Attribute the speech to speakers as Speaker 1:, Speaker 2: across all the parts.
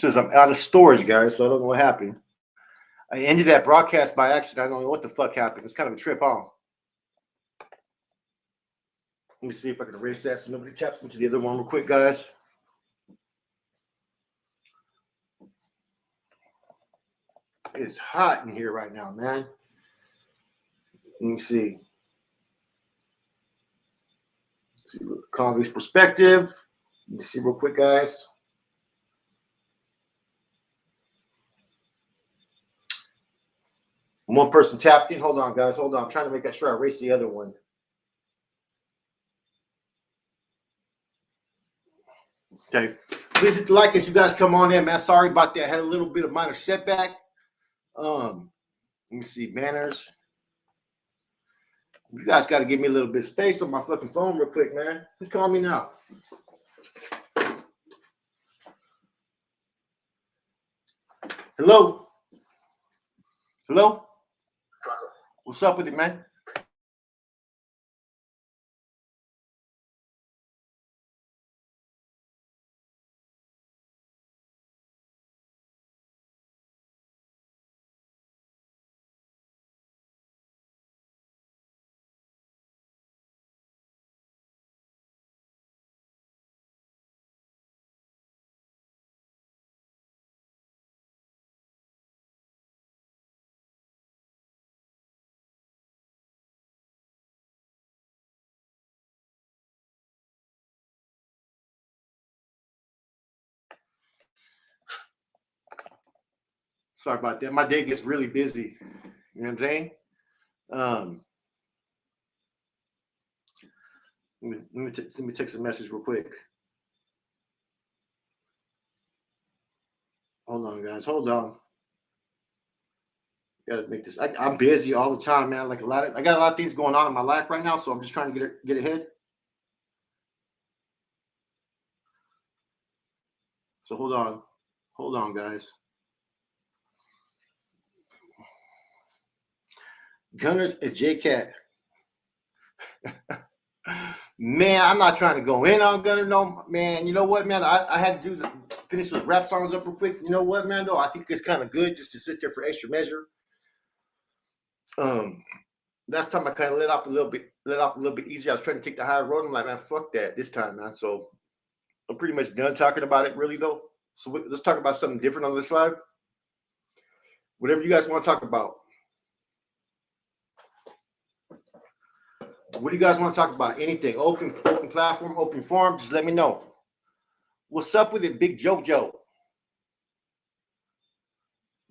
Speaker 1: says I'm out of storage, guys, so I don't know what happened. I ended that broadcast by accident. I don't know what the fuck happened. It's kind of a trip, huh? Let me see if I can erase that so nobody taps into the other one real quick, guys. It's hot in here right now, man. Let me see. Let's see, Convict's perspective. Let me see real quick, guys. One person tapped in. Hold on, guys. Hold on. I'm trying to make sure I erase the other one. Okay. Please hit the like as you guys come on in, man. Sorry about that. I had a little bit of minor setback. Let me see. Manners. You guys got to give me a little bit of space on my fucking phone real quick, man. Who's calling me now? Hello? Hello? What's up with it, man? Sorry about that. My day gets really busy. You know what I'm saying? Let me text a message real quick. Hold on, guys. Hold on. Gotta make this. I'm busy all the time, man. Like I got a lot of things going on in my life right now, so I'm just trying to get ahead. So hold on, guys. Gunners and J-Cat. Man, I'm not trying to go in on Gunner. No, man. You know what, man? I had to finish those rap songs up real quick. You know what, man? Though I think it's kind of good just to sit there for extra measure. Last time I kind of let off a little bit easier. I was trying to take the higher road. I'm like, man, fuck that this time, man. So I'm pretty much done talking about it, really, though. So let's talk about something different on this live. Whatever you guys want to talk about. What do you guys want to talk about? Anything? Open platform, open forum. Just let me know. What's up with it, Big JoJo?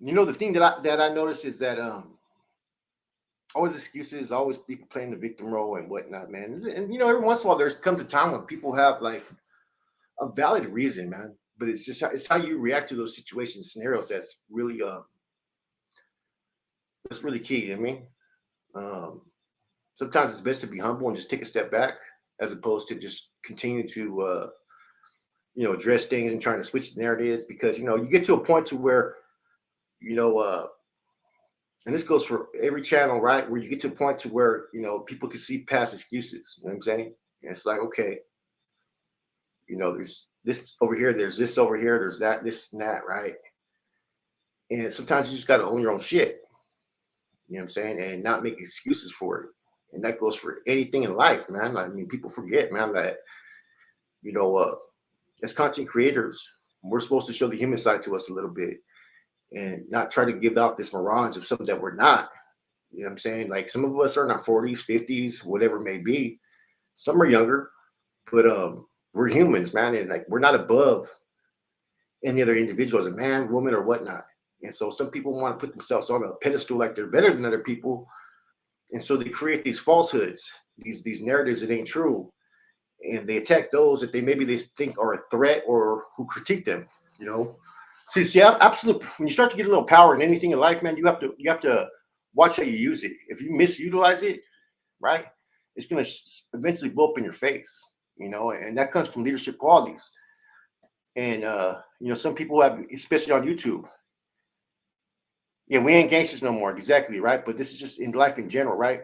Speaker 1: You know, the thing that I noticed is that always excuses, always people playing the victim role and whatnot, man. And you know, every once in a while there comes a time when people have like a valid reason, man. But it's just it's how you react to those situations, scenarios that's really key. You know what I mean? Sometimes it's best to be humble and just take a step back as opposed to just continue to address things and trying to switch the narratives, because you know you get to a point to where and this goes for every channel, right? Where you get to a point to where, you know, people can see past excuses. You know what I'm saying? And it's like, okay, you know, there's this over here, there's this over here, there's that, this and that, right? And sometimes you just got to own your own shit. You know what I'm saying? And not make excuses for it. And that goes for anything in life, man. I mean, people forget, man, that, you know, as content creators, we're supposed to show the human side to us a little bit and not try to give off this mirage of something that we're not. You know what I'm saying? Like some of us are in our 40s, 50s, whatever it may be. Some are younger, but we're humans, man. And like, we're not above any other individual as a man, woman, or whatnot. And so some people want to put themselves on a pedestal like they're better than other people. And so they create these falsehoods, these narratives that ain't true. And they attack those that they think are a threat or who critique them, you know? See, absolutely. When you start to get a little power in anything in life, man, you have to watch how you use it. If you misutilize it, right, it's going to eventually blow up in your face, you know, and that comes from leadership qualities. And, you know, some people have, especially on YouTube. Yeah, we ain't gangsters no more. Exactly. Right. But this is just in life in general. Right.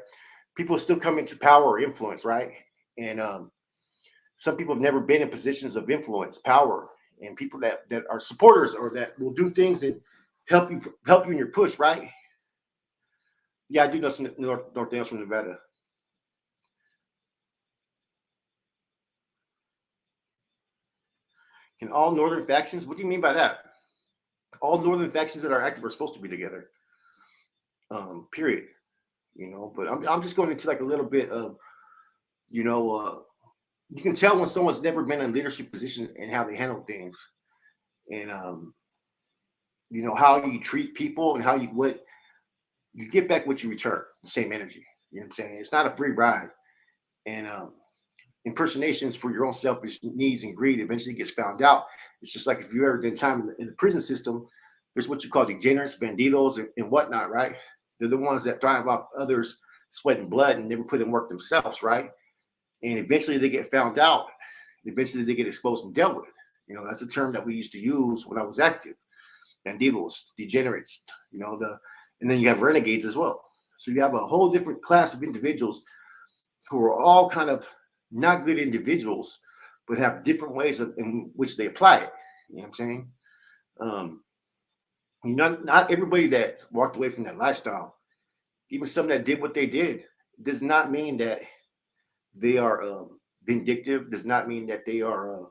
Speaker 1: People still come into power or influence. Right. And some people have never been in positions of influence, power. and people that are supporters or that will do things and help you in your push, right? Yeah, I do know some North Dales from Nevada. Can all northern factions? What do you mean by that? All northern factions that are active are supposed to be together. Period. You know, but I'm just going into like a little bit of, you know, you can tell when someone's never been in leadership position and how they handle things, and you know, how you treat people and how you get back what you return, the same energy. You know what I'm saying? It's not a free ride, and impersonations for your own selfish needs and greed eventually gets found out. It's just like if you ever did time in the prison system, there's what you call degenerates, banditos, and whatnot, right? They're the ones that thrive off others' sweat and blood and never put in work themselves, right? And eventually they get found out. Eventually they get exposed and dealt with. You know, that's a term that we used to use when I was active. Banditos, degenerates, you know, and then you have renegades as well. So you have a whole different class of individuals who are all kind of not good individuals, but have different ways in which they apply it. You know what I'm saying? You know, not everybody that walked away from that lifestyle, even some that did what they did, does not mean that they are vindictive, does not mean that they are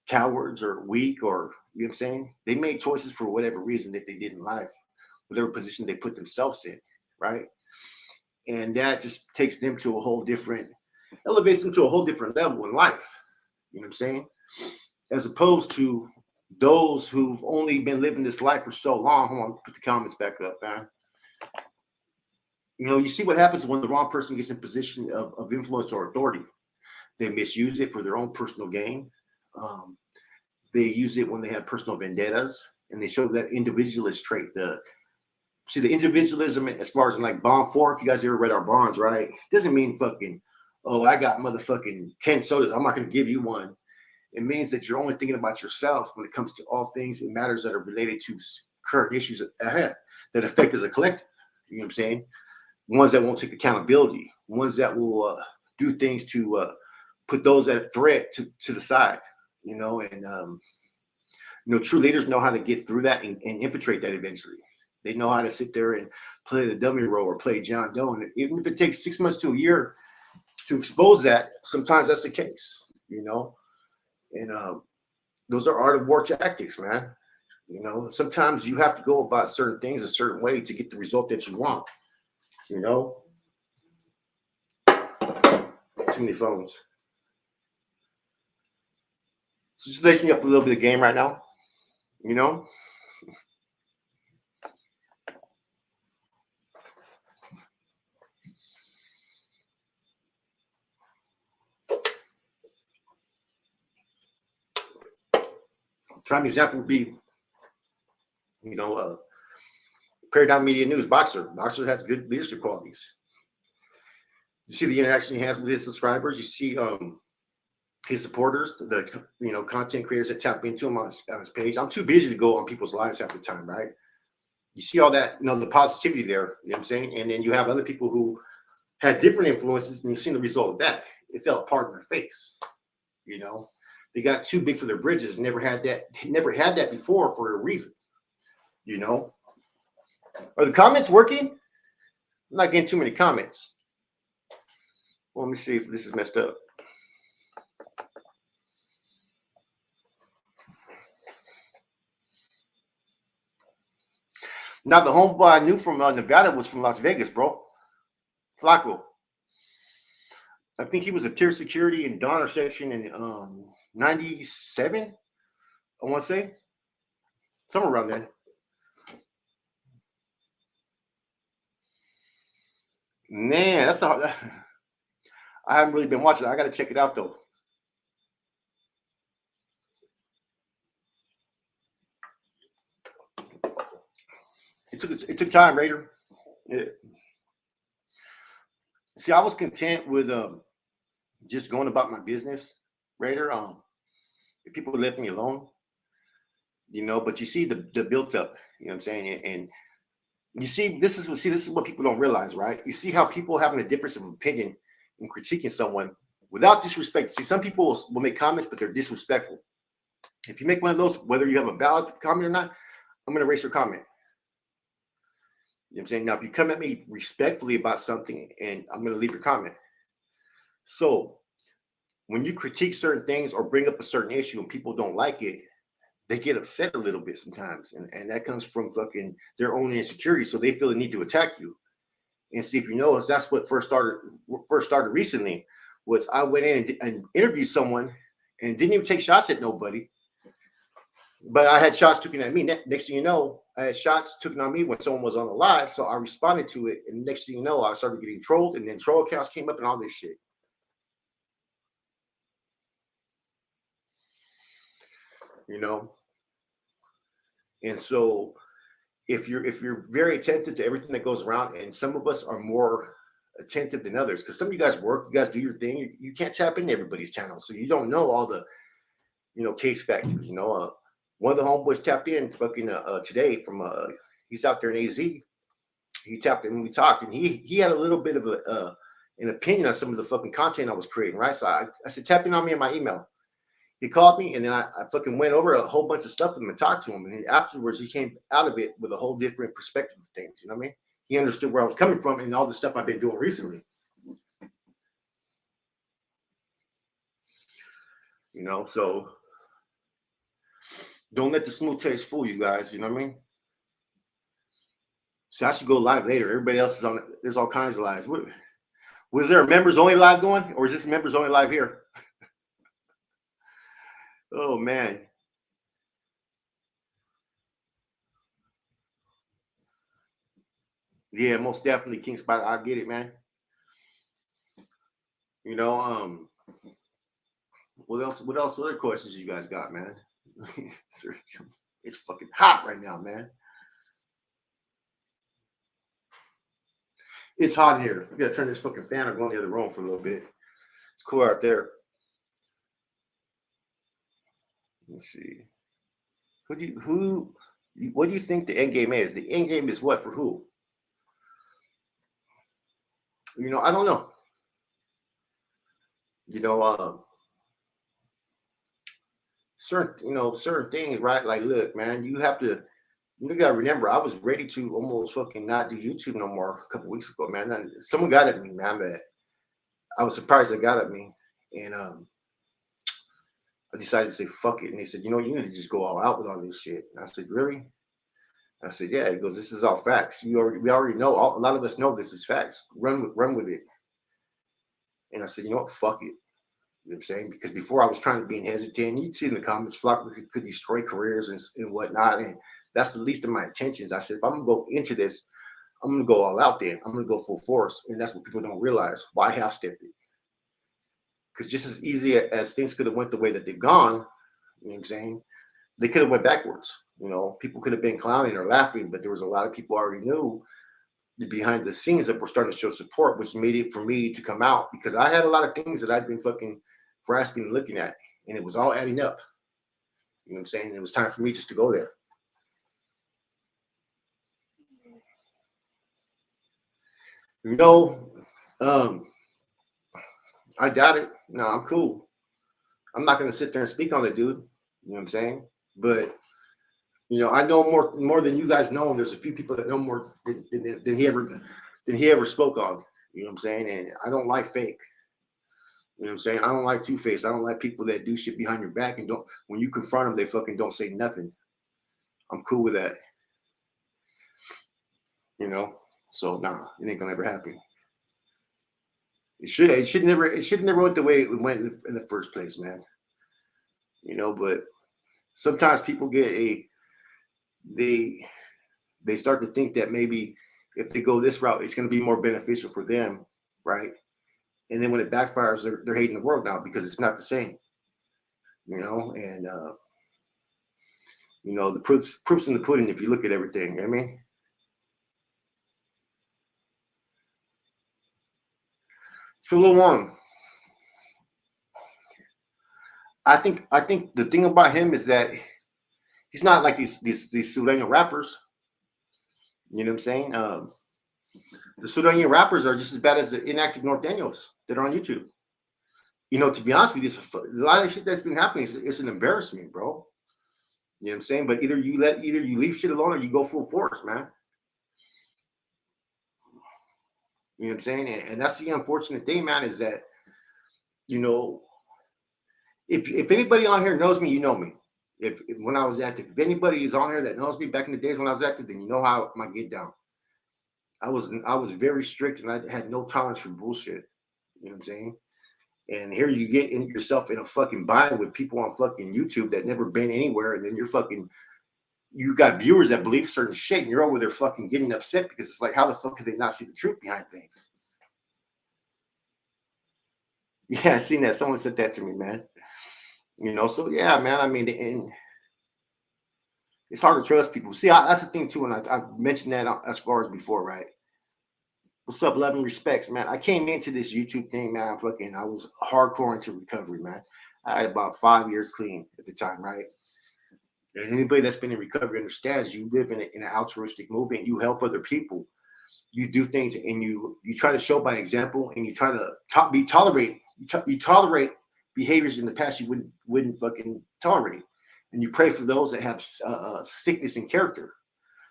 Speaker 1: cowards or weak, or, you know what I'm saying? They made choices for whatever reason that they did in life, whatever position they put themselves in, right? And that just takes them to a whole different, elevates them to a whole different level in life. You know what I'm saying? As opposed to those who've only been living this life for so long. Hold on, put the comments back up, man. You know, you see what happens when the wrong person gets in position of influence or authority. They misuse it for their own personal gain. They use it when they have personal vendettas, and they show that individualist trait. The individualism as far as in like Bond 4, if you guys ever read our bonds, right? It doesn't mean fucking, oh, I got motherfucking 10 sodas, I'm not going to give you one. It means that you're only thinking about yourself when it comes to all things and matters that are related to current issues ahead that affect as a collective. You know what I'm saying? Ones that won't take accountability, ones that will do things to put those at a threat to the side, you know, and, you know, true leaders know how to get through that and infiltrate that eventually. They know how to sit there and play the dummy role or play John Doe. And even if it takes 6 months to a year to expose that, sometimes that's the case, you know. And those are art of war tactics, man. You know, sometimes you have to go about certain things a certain way to get the result that you want, you know. Too many phones. So just lacing you up a little bit of game right now, you know. Prime example would be, you know, Paradigm Media News Boxer. Boxer has good leadership qualities. You see the interaction he has with his subscribers. You see his supporters, the, you know, content creators that tap into him on his page. I'm too busy to go on people's lives half the time, right? You see all that, you know, the positivity there. You know what I'm saying? And then you have other people who had different influences, and you've seen the result of that. It fell apart in their face. You know, they got too big for their bridges. Never had that before for a reason. You know, are the comments working? I'm not getting too many comments. Well, let me see if this is messed up. Now, the homeboy I knew from Nevada was from Las Vegas, bro. Flacco. I think he was a tier security in Donner section in 97, I want to say. Somewhere around there. Man, that's I haven't really been watching it. I got to check it out, though. It took time, Raider. Yeah. See, I was content with just going about my business, Raider. If people left me alone, you know. But you see the built up, you know what I'm saying, and you see this is what people don't realize, right? You see how people having a difference of opinion and critiquing someone without disrespect. See, some people will make comments, but they're disrespectful. If you make one of those, whether you have a valid comment or not, I'm going to erase your comment. You know what I'm saying? Now, if you come at me respectfully about something, and I'm going to leave your comment. So when you critique certain things or bring up a certain issue and people don't like it, they get upset a little bit sometimes. And that comes from fucking their own insecurity. So they feel the need to attack you. And see, if you notice, that's what first started recently, was I went in and interviewed someone and didn't even take shots at nobody. But I had shots taken at me. Next thing you know, I had shots taken on me when someone was on the live. So I responded to it. And next thing you know, I started getting trolled. And then troll accounts came up and all this shit. You know? And so if you're very attentive to everything that goes around, and some of us are more attentive than others, because some of you guys work, you guys do your thing. You can't tap into everybody's channel. So you don't know all the, case factors. One of the homeboys tapped in fucking today from he's out there in AZ. He tapped in and we talked, and he had a little bit of an opinion on some of the fucking content I was creating, right? So I said, tap in on me in my email. He called me, and then I fucking went over a whole bunch of stuff with him and talked to him. And afterwards, he came out of it with a whole different perspective of things. You know what I mean? He understood where I was coming from and all the stuff I've been doing recently. So don't let the smooth taste fool you guys. You know what I mean? So I should go live later. Everybody else is on it. There's all kinds of lives. Was there a members only live going, or is this members only live here? Oh man. Yeah, most definitely, King Spot. I get it, man. What else? What else? Other questions you guys got, man? It's fucking hot right now, man. It's hot here. We gotta turn this fucking fan or go in the other room for a little bit. It's cool out there. Let's see. What do you think the end game is? The end game is what for who? I don't know. Certain things, right? Like, look, man, you gotta remember, I was ready to almost fucking not do YouTube no more a couple weeks ago, man. Someone got at me, man, that I was surprised they got at me. And I decided to say fuck it. And they said, you need to just go all out with all this shit. And I said, really? I said, yeah. He goes, this is all facts. We already know. A lot of us know this is facts. Run with it. And I said, you know what? Fuck it. You know what I'm saying? Because before I was trying to be hesitant. You'd see in the comments, Flock could destroy careers and whatnot. And that's the least of my intentions. I said, if I'm going to go into this, I'm going to go all out there. I'm going to go full force. And that's what people don't realize. Why half-step it? Because just as easy as things could have went the way that they've gone, you know what I'm saying? They could have went backwards. People could have been clowning or laughing, but there was a lot of people already knew behind the scenes that were starting to show support, which made it for me to come out, because I had a lot of things that I'd been fucking grasping and looking at, and it was all adding up. You know what I'm saying? It was time for me just to go there. I doubt it. No, I'm cool. I'm not going to sit there and speak on it, dude. You know what I'm saying? But I know more than you guys know. And there's a few people that know more than he ever spoke on. You know what I'm saying? And I don't like fake. You know what I'm saying? I don't like two-faced. I don't like people that do shit behind your back and don't. When you confront them, they fucking don't say nothing. I'm cool with that. So nah, it ain't gonna ever happen. It should never went the way it went in the first place, man. But sometimes people they start to think that maybe if they go this route, it's going to be more beneficial for them, right? And then when it backfires, they're hating the world now because it's not the same, and the proof's in the pudding if you look at everything. I mean, it's a little long. I think the thing about him is that he's not like these Sudanese rappers. You know what I'm saying? The Sudanese rappers are just as bad as the inactive North Daniels that are on YouTube. To be honest with you, a lot of shit that's been happening is an embarrassment, bro. You know what I'm saying? But either you leave shit alone or you go full force, man. You know what I'm saying? And that's the unfortunate thing, man, is that, you know, if anybody on here knows me, you know me. If when I was active, if anybody is on here that knows me back in the days when I was active, then you know how I get down. I was very strict and I had no tolerance for bullshit. You know what I'm saying? And here you get in yourself in a fucking bind with people on fucking YouTube that never been anywhere, and then you got viewers that believe certain shit, and you're over there fucking getting upset because it's like, how the fuck could they not see the truth behind things? Yeah, I seen that. Someone said that to me, man. You know, so yeah, man. I mean, and it's hard to trust people. See, that's the thing too, and I mentioned that as far as before, right? What's up, love and respects, man? I came into this YouTube thing, man. I was hardcore into recovery, man. I had about 5 years clean at the time, right? And anybody that's been in recovery understands you live in an altruistic movement. You help other people. You do things, and you try to show by example, and you try to you tolerate behaviors in the past you wouldn't fucking tolerate, and you pray for those that have sickness in character,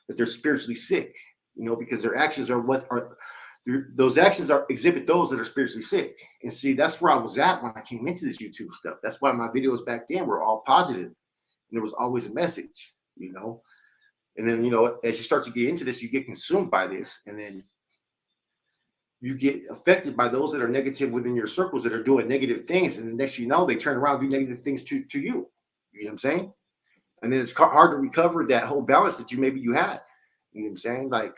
Speaker 1: that they're spiritually sick, you know, because their actions are those actions are exhibit those that are spiritually sick. And see, that's where I was at when I came into this YouTube stuff. That's why my videos back then were all positive, and there was always a message, you know. And then, you know, as you start to get into this, you get consumed by this, and then you get affected by those that are negative within your circles that are doing negative things. And the next you know, they turn around and do negative things to you. You know what I'm saying? And then it's hard to recover that whole balance that you had. You know what I'm saying? Like,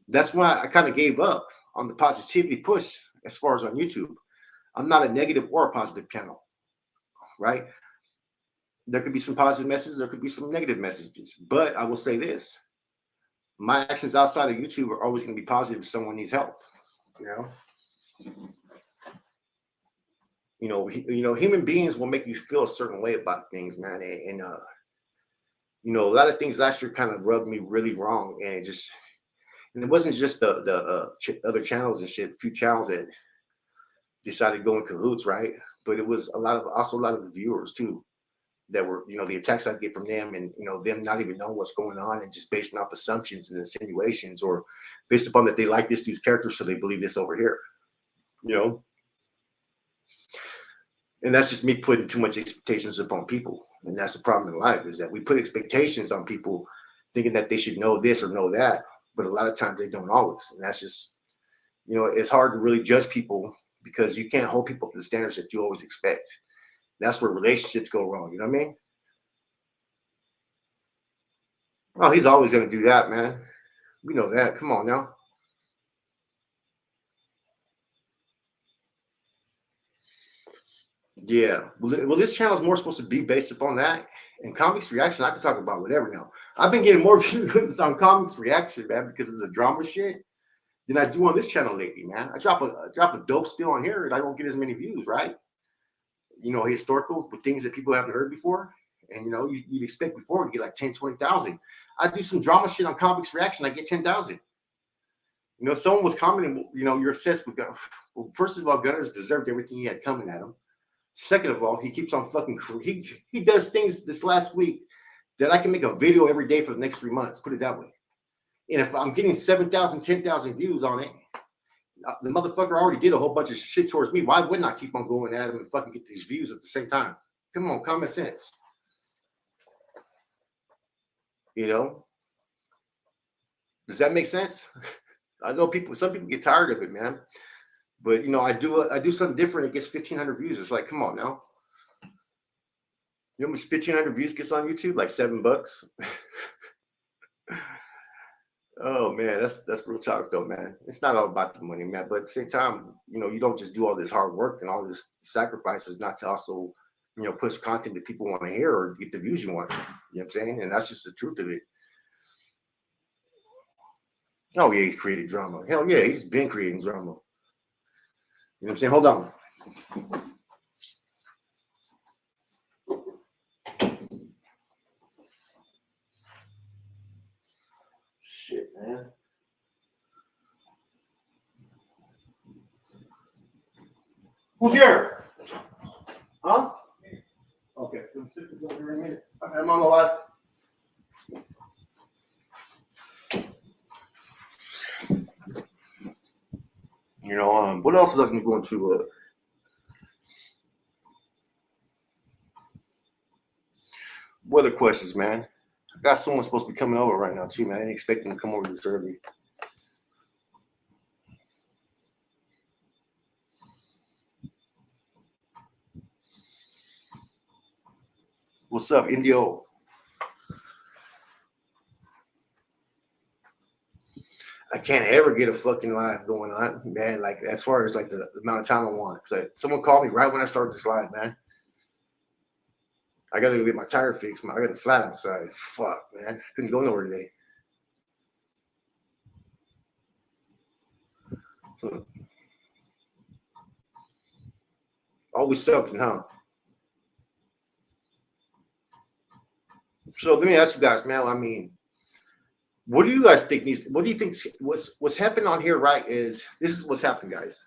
Speaker 1: that's why I kind of gave up on the positivity push as far as on YouTube. I'm not a negative or a positive channel, right? There could be some positive messages, there could be some negative messages. But I will say this: my actions outside of YouTube are always going to be positive if someone needs help. You know, human beings will make you feel a certain way about things, man. And a lot of things last year kind of rubbed me really wrong, and it wasn't just the other channels and shit. A few channels that decided to go in cahoots, right? But it was also a lot of the viewers too that were, the attacks I get from them, and them not even knowing what's going on and just basing off assumptions and insinuations, or based upon that they like this dude's character, so they believe this over here, And that's just me putting too much expectations upon people, and that's the problem in life, is that we put expectations on people, thinking that they should know this or know that, but a lot of times they don't always, and that's just, it's hard to really judge people because you can't hold people up to the standards that you always expect. That's where relationships go wrong. You know what I mean? Oh, he's always going to do that, man. We know that. Come on now. Yeah. Well, this channel is more supposed to be based upon that. And Comics Reaction, I can talk about whatever now. I've been getting more views on Comics Reaction, man, because of the drama shit than I do on this channel lately, man. I drop a dope spill on here and I don't get as many views, right? Historical with things that people haven't heard before. And, you'd expect before to get like 10, 20,000. I do some drama shit on Comics Reaction, I get 10,000. Someone was commenting, you're obsessed with Gunner. Well, first of all, Gunner's deserved everything he had coming at him. Second of all, he keeps on fucking, he does things this last week that I can make a video every day for the next 3 months, put it that way. And if I'm getting 7,000, 10,000 views on it, the motherfucker already did a whole bunch of shit towards me. Why wouldn't I keep on going at him and fucking get these views at the same time? Come on, common sense. Does that make sense? I know some people get tired of it, man. But I do something different. It gets 1,500 views. It's like, come on now. You know how much 1,500 views gets on YouTube? Like $7. Oh man, that's real talk though, man. It's not all about the money, man. But at the same time, you don't just do all this hard work and all this sacrifices not to also, push content that people want to hear or get the views you want. You know what I'm saying? And that's just the truth of it. Oh yeah, he's created drama. Hell yeah, he's been creating drama. You know what I'm saying? Hold on. Shit, man. Who's here? Huh? Okay. I'm on the live. What else is I going to go into? What other questions, man? I got someone supposed to be coming over right now too, man. I didn't expect them to come over this early. What's up, Indio? I can't ever get a fucking live going on, man. Like as far as like the amount of time I want. Cause someone called me right when I started this live, man. I gotta go get my tire fixed, man. I got a flat outside. Fuck, man. Couldn't go nowhere today. So, always something, huh? So let me ask you guys, man. I mean, what do you guys think needs? What do you think? What's happened on here? Right? This is what's happened, guys.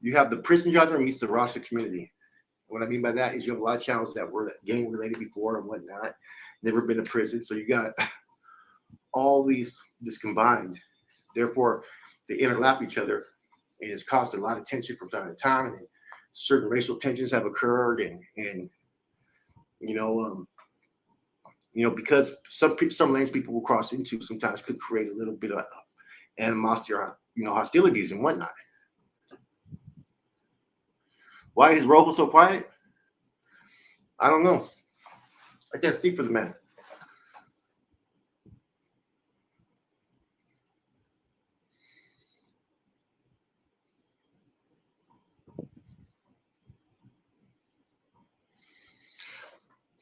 Speaker 1: You have the prison genre meets the Rasta community. What I mean by that is you have a lot of channels that were gang related before and whatnot, never been to prison. So you got all this combined. Therefore, they interlap each other, and it's caused a lot of tension from time to time. And certain racial tensions have occurred, and because some lanes people will cross into sometimes could create a little bit of animosity or hostilities and whatnot. Why is Rojo so quiet? I don't know. I can't speak for the man.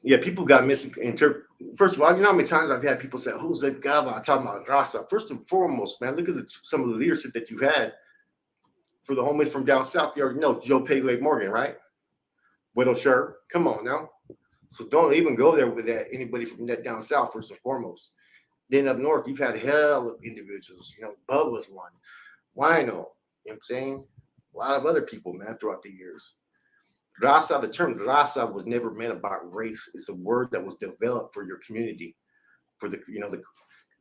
Speaker 1: Yeah, people got misinterpreted. First of all, you know how many times I've had people say, "Who's that Gava?" I'm talking about Rasa. First and foremost, man, look at some of the leadership that you've had for the homies from down south. You already know Joe Pele Morgan, right? Widow Sure. Come on now. So don't even go there with that. Anybody from that down south, first and foremost. Then up north, you've had hell of individuals. Bubba's one. Wino. You know what I'm saying? A lot of other people, man, throughout the years. Raza, the term raza was never meant about race. It's a word that was developed for your community. For they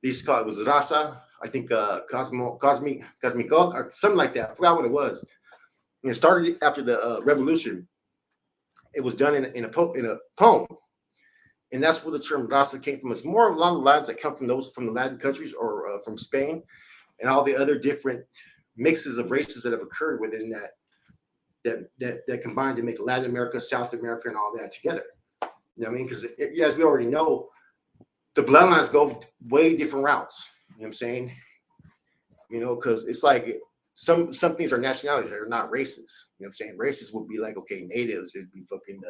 Speaker 1: used to call it was raza. I think Cosmico, or something like that. I forgot what it was. And it started after the revolution. It was done in a poem, and that's where the term raza came from. It's more along the lines that come from the Latin countries or from Spain, and all the other different mixes of races that have occurred within that combined to make Latin America, South America, and all that together. You know what I mean? Because as we already know, the bloodlines go way different routes. You know what I'm saying? Because it's like some things are nationalities that are not races. You know what I'm saying? Races would be like, okay, natives, it'd be fucking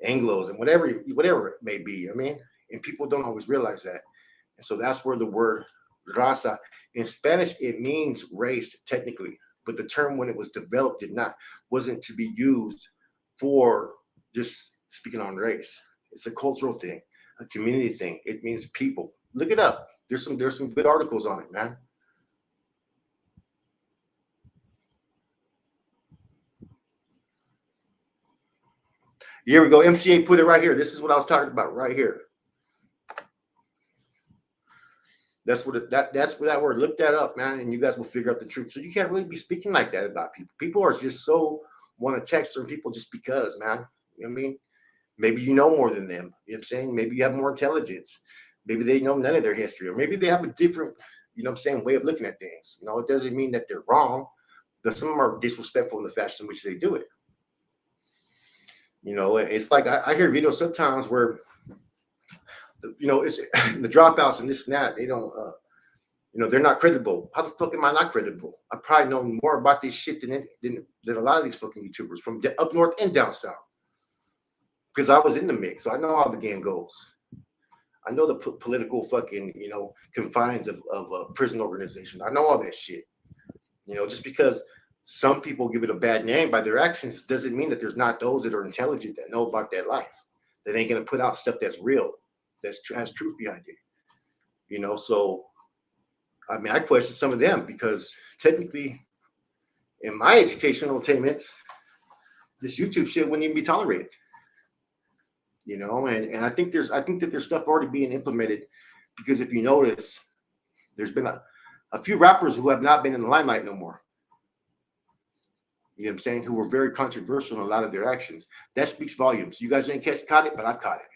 Speaker 1: Anglos and whatever it may be. I mean, and people don't always realize that. And so that's where the word raza in Spanish, it means race technically, but the term when it was developed wasn't to be used for just speaking on race. It's a cultural thing, a community thing. It means people. Look it up. There's some good articles on it, man. Here we go. MCA put it right here. This is what I was talking about right here. That's what that word. Look that up, man, and you guys will figure out the truth. So you can't really be speaking like that about people. People are just so want to text certain people just because, man. You know what I mean? Maybe you know more than them. You know what I'm saying? Maybe you have more intelligence. Maybe they know none of their history, or maybe they have a different, way of looking at things. It doesn't mean that they're wrong, but some of them are disrespectful in the fashion in which they do it. It's like I hear videos sometimes where it's the dropouts and this and that. They don't, they're not credible. How the fuck am I not credible? I probably know more about this shit than a lot of these fucking YouTubers from up north and down south. Because I was in the mix, so I know how the game goes. I know the political fucking, confines of a prison organization. I know all that shit. Just because some people give it a bad name by their actions doesn't mean that there's not those that are intelligent that know about that life. That ain't gonna put out stuff that's real, has truth behind it. So I mean, I question some of them because technically, in my educational attainments, this YouTube shit wouldn't even be tolerated. And I think that there's stuff already being implemented because if you notice, there's been a a few rappers who have not been in the limelight no more. You know what I'm saying? Who were very controversial in a lot of their actions. That speaks volumes. You guys ain't caught it, but I've caught it.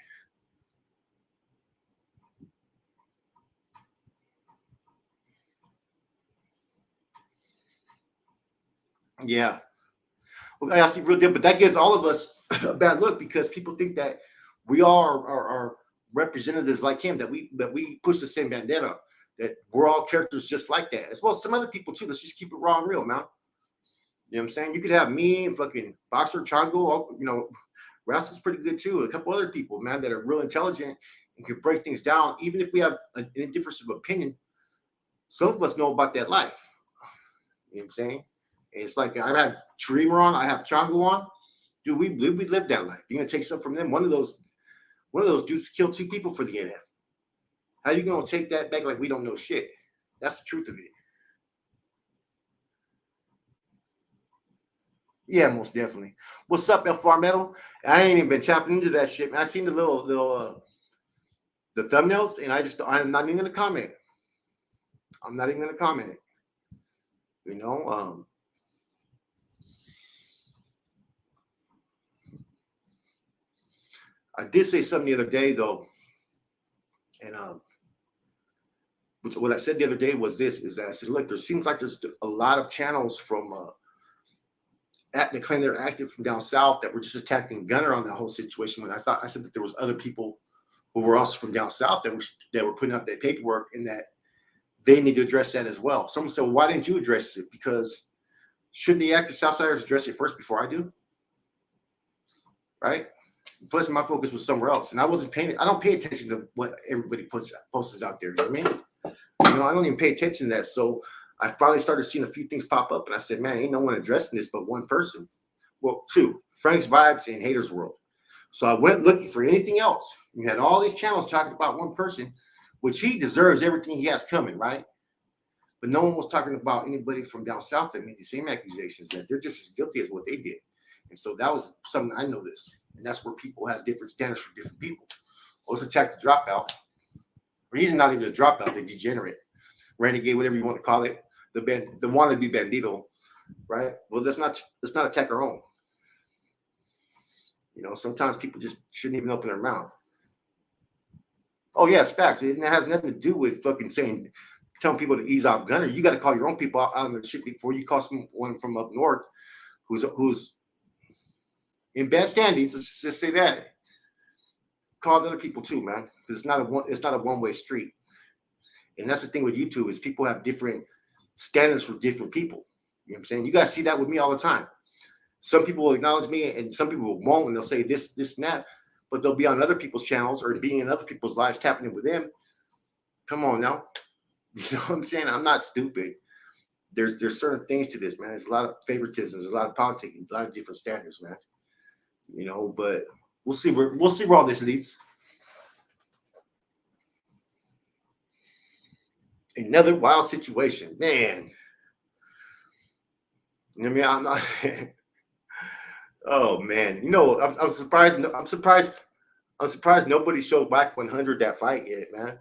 Speaker 1: Yeah. Well, I see real deal, but that gives all of us a bad look because people think that we all are representatives like him, that we push the same bandana, that we're all characters just like that. As well as some other people too. Let's just keep it raw and real, man. You know what I'm saying? You could have me and fucking Boxer Chango, you know, Rascal's pretty good too. A couple other people, man, that are real intelligent and can break things down. Even if we have a difference of opinion, some of us know about that life. You know what I'm saying? And it's like I have Dreamer on, I have Chango on. Dude, we live that life. You're gonna take something from them. One of those dudes killed 2 people for the NF. How you gonna take that back like we don't know shit? That's the truth of it. Yeah, most definitely. What's up, El Farmetal? I ain't even been tapping into that shit, man. I seen the little the thumbnails, and I'm not even gonna comment. I'm not even gonna comment. You know, I did say something the other day though, and what I said the other day was this: is that I said, look, there seems like there's a lot of channels from they claim they're active from down south that were just attacking Gunner on the whole situation. When I said that there was other people who were also from down south that were putting out their paperwork, and that they need to address that as well. Someone said, well, why didn't you address it? Because shouldn't the active Southsiders address it first before I do? Right? Plus, my focus was somewhere else, and I wasn't paying. I don't pay attention to what everybody posts out there. You know what I mean? You know, I don't even pay attention to that. So I finally started seeing a few things pop up, and I said, man, ain't no one addressing this but one person. Well, 2, Frank's Vibes and Haters World. So I went looking for anything else. You had all these channels talking about one person, which he deserves everything he has coming, right? But no one was talking about anybody from down south that made the same accusations, that they're just as guilty as what they did. And so that was something I noticed. And that's where people has different standards for different people. Let's attack the dropout. Or he's not even a dropout, the degenerate, renegade, whatever you want to call it, the wannabe bandito, right? Well, let's not attack our own. You know, sometimes people just shouldn't even open their mouth. Oh yeah, it's facts. It has nothing to do with fucking telling people to ease off Gunner. You got to call your own people out on the shit before you call someone from up north who's in bad standings. Let's just say that. Call other people too, man. Because it's not a one-way street. And that's the thing with YouTube is people have different standards for different people. You know what I'm saying? You guys see that with me all the time. Some people will acknowledge me and some people won't, and they'll say this, and that, but they'll be on other people's channels or being in other people's lives, tapping in with them. Come on now. You know what I'm saying? I'm not stupid. There's certain things to this, man. There's a lot of favoritism, there's a lot of politics, a lot of different standards, man. You know, but we'll see where all this leads. Another wild situation, man. You know what I mean? I'm not. Oh man, you know, I'm surprised. I'm surprised nobody showed Whack 100 that fight yet, man.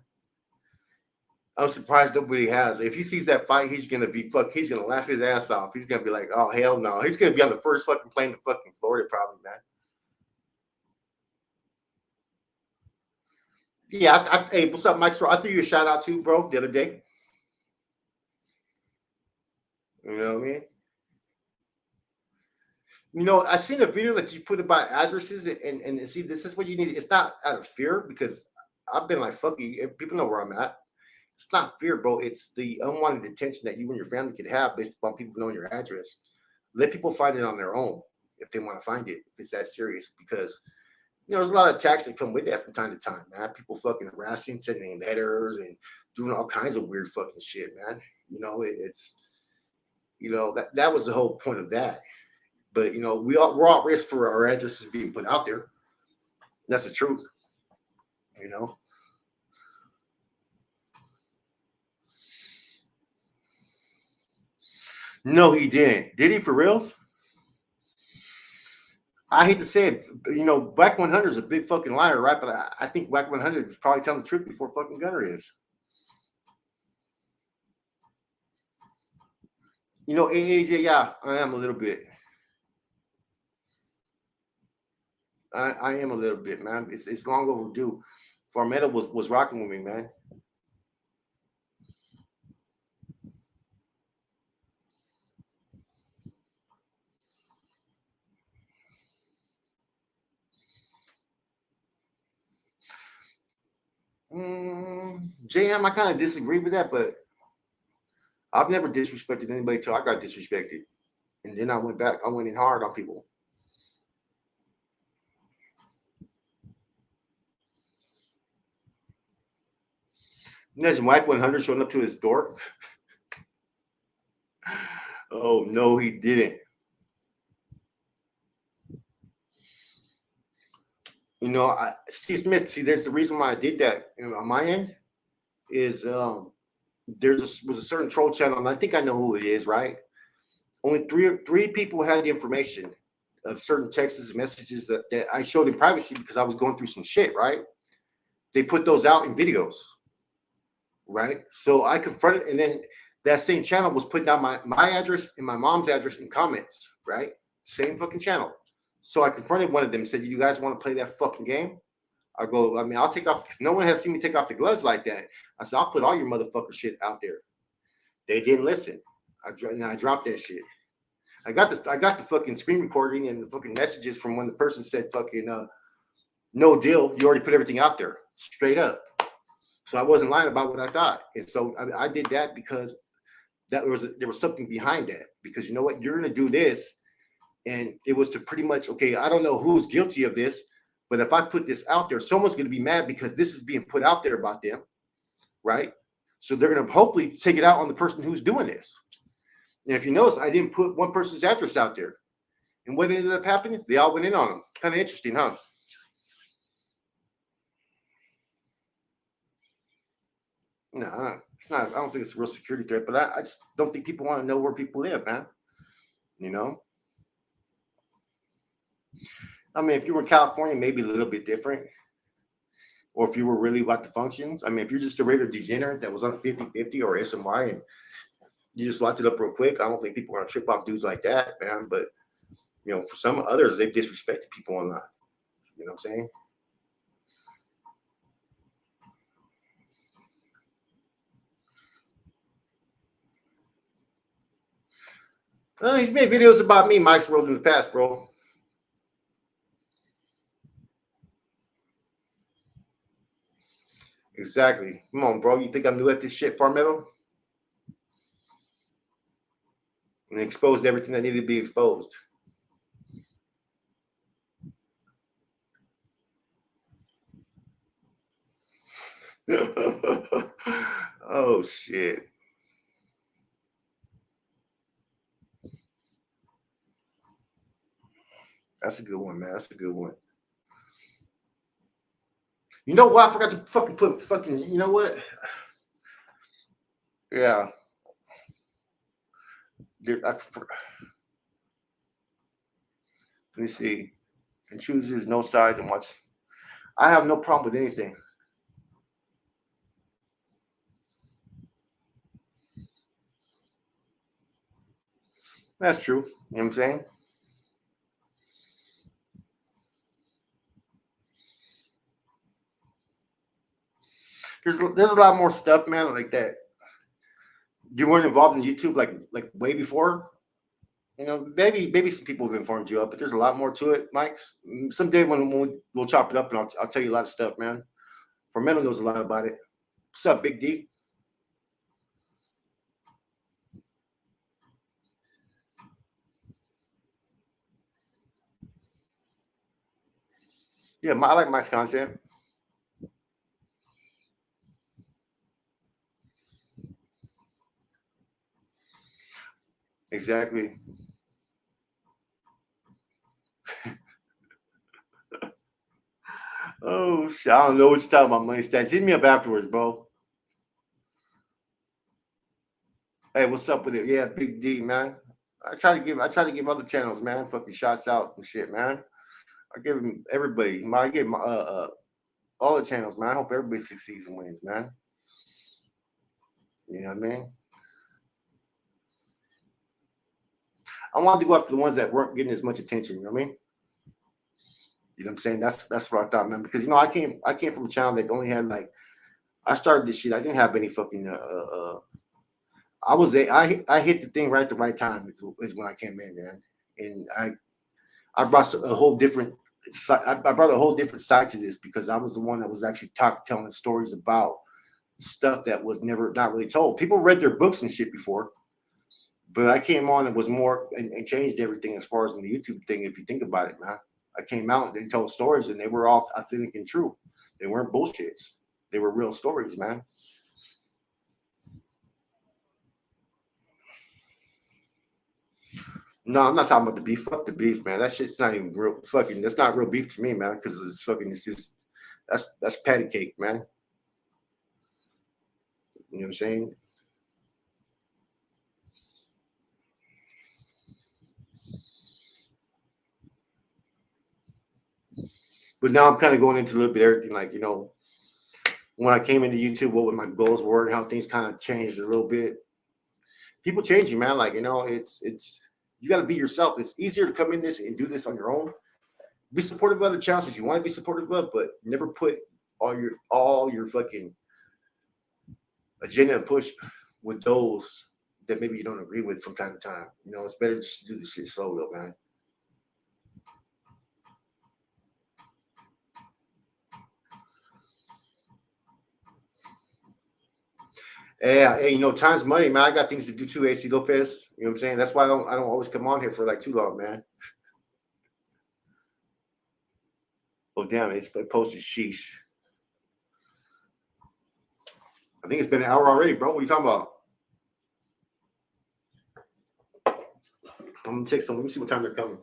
Speaker 1: I'm surprised nobody has. If he sees that fight, he's gonna laugh his ass off. He's gonna be like, "Oh hell no!" He's gonna be on the first fucking plane to fucking Florida, probably, man. Yeah, hey, what's up, Mike? I threw you a shout out too, bro, the other day. You know what I mean? You know, I seen a video that you put about addresses, and see, this is what you need. It's not out of fear because I've been like, fuck you. People know where I'm at. It's not fear, bro. It's the unwanted attention that you and your family could have based upon people knowing your address. Let people find it on their own if they want to find it, if it's that serious. Because, you know, there's a lot of attacks that come with that from time to time, man. People fucking harassing, sending letters, and doing all kinds of weird fucking shit, man. You know, it's, you know, that was the whole point of that. But, you know, we're all at risk for our addresses being put out there. That's the truth, you know. No, he didn't. Did he for reals? I hate to say it, you know, Whack 100 is a big fucking liar, right? But I think Whack 100 is probably telling the truth before fucking Gunner is. You know, AJ, yeah, I am a little bit. I am a little bit, man. It's long overdue. Farmetta was rocking with me, man. JM, I kind of disagree with that, but I've never disrespected anybody till I got disrespected, and then I went back. I went in hard on people. Imagine Mike 100 showing up to his door. Oh no, he didn't. You know, Steve Smith. See, there's the reason why I did that. On my end is was a certain troll channel, and I think I know who it is, right? Only three people had the information of certain texts and messages that I showed in privacy because I was going through some shit, right? They put those out in videos, right? So I confronted, and then that same channel was putting down my address and my mom's address in comments, right? Same fucking channel. So I confronted one of them and said, "You guys want to play that fucking game?" I go, I mean, I'll take off because no one has seen me take off the gloves like that. I said, "I'll put all your motherfucker shit out there." They didn't listen. I dropped that shit. I got the fucking screen recording and the fucking messages from when the person said fucking no deal. You already put everything out there straight up. So I wasn't lying about what I thought. And so I did that because there was something behind that. Because you know what, you're gonna do this, and it was to pretty much, okay, I don't know who's guilty of this, but if I put this out there, someone's gonna be mad because this is being put out there about them, right? So they're gonna hopefully take it out on the person who's doing this. And if you notice, I didn't put one person's address out there. And what ended up happening? They all went in on them. Kind of interesting, huh? No, it's not. I don't think it's a real security threat, but I just don't think people want to know where people live, man. You know, I mean, if you were in California, maybe a little bit different. Or if you were really about the functions. I mean, if you're just a regular degenerate that was on a 50/50 or SMY and you just locked it up real quick, I don't think people are going to trip off dudes like that, man. But, you know, for some others, they've disrespected people online. You know what I'm saying? He's made videos about me, Mike's World, in the past, bro. Exactly. Come on, bro. You think I'm new at this shit, Far Metal? And exposed everything that needed to be exposed. Oh shit. That's a good one, man. That's a good one. You know what? I forgot to fucking put fucking. You know what? Yeah. Dude, let me see. And chooses no size and watch. I have no problem with anything. That's true. You know what I'm saying? There's a lot more stuff, man, like that. You weren't involved in YouTube like way before. You know, maybe some people have informed you of, but there's a lot more to it, Mike's. Someday when we'll chop it up and I'll tell you a lot of stuff, man. Formental knows a lot about it. What's up, Big D? Yeah, I like Mike's content. Exactly. Oh shit, I don't know what you're talking about, money stats. Hit me up afterwards, bro. Hey, what's up with it? Yeah, Big D, man. I try to give other channels, man, fucking shots out and shit, man. I give them everybody. I give my all the channels, man. I hope everybody succeeds and wins, man. You know what I mean? I wanted to go after the ones that weren't getting as much attention. You know what I mean? You know what I'm saying? That's what I thought, man. Because I came from a channel that only had like, I started this shit. I didn't have any fucking. I hit the thing right at the right time. Is when I came in, man, and I brought a whole different. I brought a whole different side to this because I was the one that was actually telling stories about stuff that was not really told. People read their books and shit before, but I came on and was more and changed everything as far as in the YouTube thing. If you think about it, man, I came out and told stories, and they were all authentic and true. They weren't bullshits. They were real stories, man. No, I'm not talking about the beef. Fuck the beef, man. That shit's not even real. Fucking, that's not real beef to me, man. Because it's fucking. It's just that's patty cake, man. You know what I'm saying? But now I'm kind of going into a little bit of everything, like when I came into YouTube, what my goals were, and how things kind of changed a little bit. People change you, man. Like it's you got to be yourself. It's easier to come in this and do this on your own. Be supportive of other channels you want to be supportive of, but never put all your fucking agenda and push with those that maybe you don't agree with from time to time. It's better just to do this shit solo, man. Yeah, hey, time's money, man. I got things to do too, AC Lopez. You know what I'm saying? That's why I don't always come on here for like too long, man. Oh damn, it's posted sheesh. I think it's been an hour already, bro. What are you talking about? I'm gonna take some. Let me see what time they're coming.